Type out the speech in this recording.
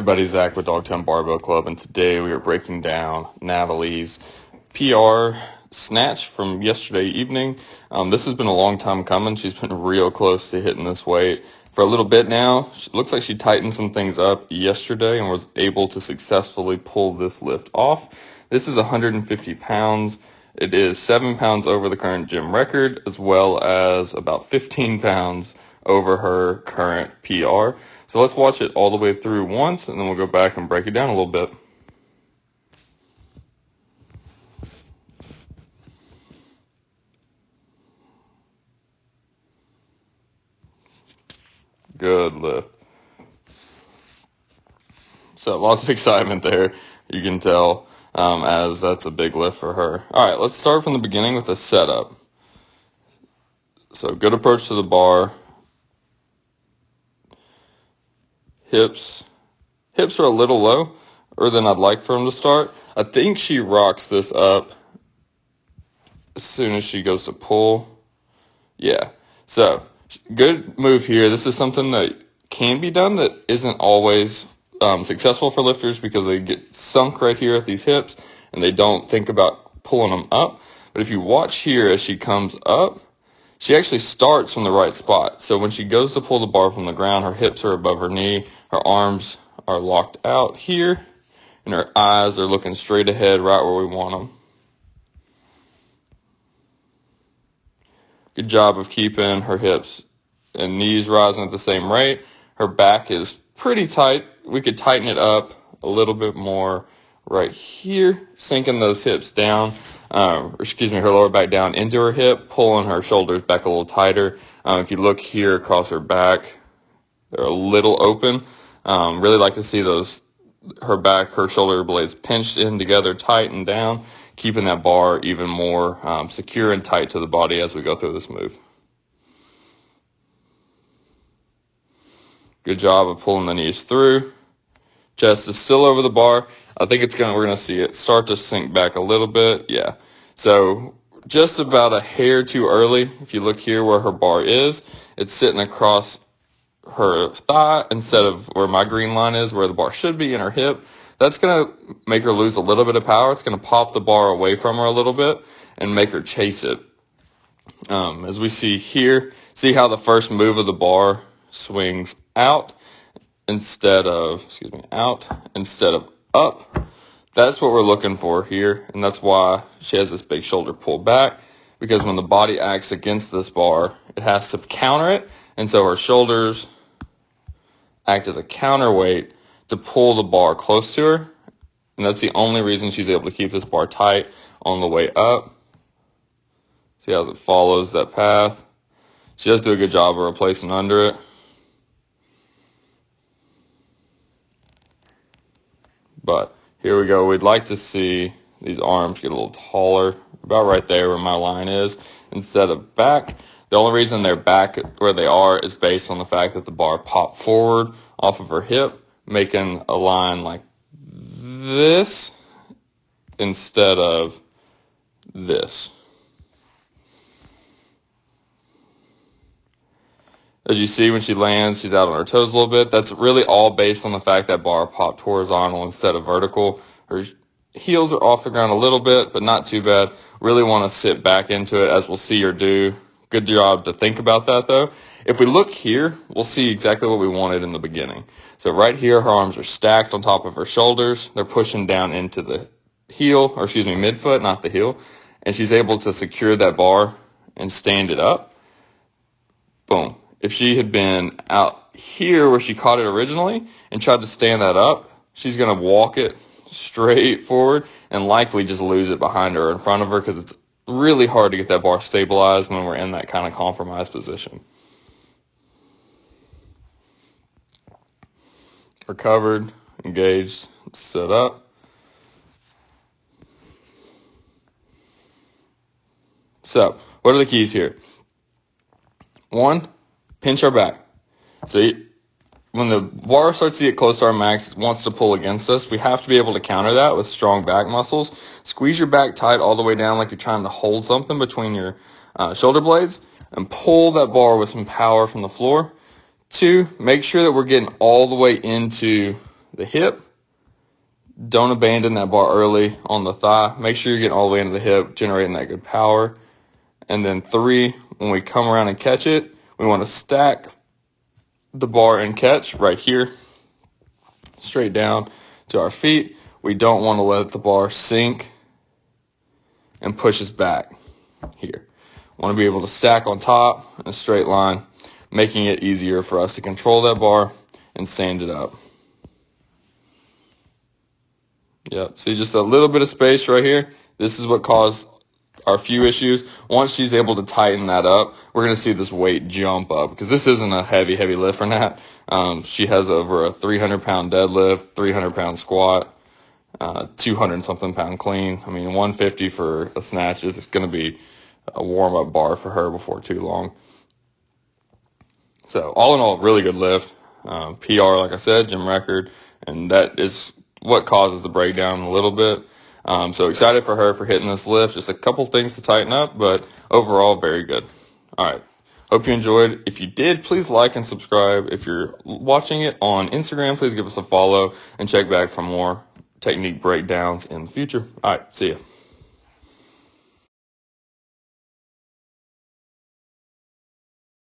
everybody, Zach with Dogtown Barbell Club, and today we are breaking down Natalie's PR snatch from yesterday evening. This has been a long time coming. She's been real close to hitting this weight for a little bit now. It looks like she tightened some things up yesterday and was able to successfully pull this lift off. This is 150 pounds. It is 7 pounds over the current gym record, as well as about 15 pounds over her current PR. So let's watch it all the way through once, and then we'll go back and break it down a little bit. Good lift. So lots of excitement there, you can tell, as that's a big lift for her. All right, let's start from the beginning with the setup. So good approach to the bar. Hips are a little lower than I'd like for them to start. I think she rocks this up as soon as she goes to pull. Yeah, so good move here. This is something that can be done that isn't always successful for lifters because they get sunk right here at these hips and they don't think about pulling them up. But if you watch here as she comes up, she actually starts from the right spot. So when she goes to pull the bar from the ground, her hips are above her knee, her arms are locked out here, and her eyes are looking straight ahead right where we want them. Good job of keeping her hips and knees rising at the same rate. Her back is pretty tight. We could tighten it up a little bit more right here, sinking those hips down, her lower back down into her hip, pulling her shoulders back a little tighter. If you look here across her back, they're a little open. Really like to see her back, her shoulder blades pinched in together, tight and down, keeping that bar even more secure and tight to the body as we go through this move. Good job of pulling the knees through. Chest is still over the bar. I think we're gonna see it start to sink back a little bit. Yeah. So just about a hair too early. If you look here where her bar is, it's sitting across her thigh instead of where my green line is, where the bar should be in her hip. That's gonna make her lose a little bit of power. It's gonna pop the bar away from her a little bit and make her chase it. As we see here, see how the first move of the bar swings out instead of up. That's what we're looking for here, and that's why she has this big shoulder pull back, because when the body acts against this bar, it has to counter it, and so her shoulders act as a counterweight to pull the bar close to her, and that's the only reason she's able to keep this bar tight on the way up. See how it follows that path. She does do a good job of replacing under it. But here we go. We'd like to see these arms get a little taller, about right there where my line is, instead of back. The only reason they're back where they are is based on the fact that the bar popped forward off of her hip, making a line like this instead of this. As you see, when she lands, she's out on her toes a little bit. That's really all based on the fact that bar popped horizontal instead of vertical. Her heels are off the ground a little bit, but not too bad. Really want to sit back into it, as we'll see her do. Good job to think about that, though. If we look here, we'll see exactly what we wanted in the beginning. So right here, her arms are stacked on top of her shoulders. They're pushing down into the midfoot, not the heel. And she's able to secure that bar and stand it up. Boom. If she had been out here where she caught it originally and tried to stand that up, she's going to walk it straight forward and likely just lose it behind her or in front of her, because it's really hard to get that bar stabilized when we're in that kind of compromised position. Recovered, engaged, set up. So, what are the keys here? One, pinch our back. So when the bar starts to get close to our max, it wants to pull against us. We have to be able to counter that with strong back muscles. Squeeze your back tight all the way down like you're trying to hold something between your shoulder blades, and pull that bar with some power from the floor. Two, make sure that we're getting all the way into the hip. Don't abandon that bar early on the thigh. Make sure you're getting all the way into the hip, generating that good power. And then 3, when we come around and catch it, we want to stack the bar and catch right here, straight down to our feet. We don't want to let the bar sink and push us back here. Want to be able to stack on top in a straight line, making it easier for us to control that bar and stand it up. Yep, see just a little bit of space right here. This is what caused our few issues. Once she's able to tighten that up, we're going to see this weight jump up, because this isn't a heavy lift for Nat. She has over a 300-pound deadlift, 300-pound squat, 200-something pound clean. I mean, 150 for a snatch is going to be a warm-up bar for her before too long. So all in all, really good lift. PR, like I said, gym record, and that is what causes the breakdown a little bit. So excited for her for hitting this lift. Just a couple things to tighten up, but overall, very good. All right. Hope you enjoyed. If you did, please like and subscribe. If you're watching it on Instagram, please give us a follow and check back for more technique breakdowns in the future. All right. See ya.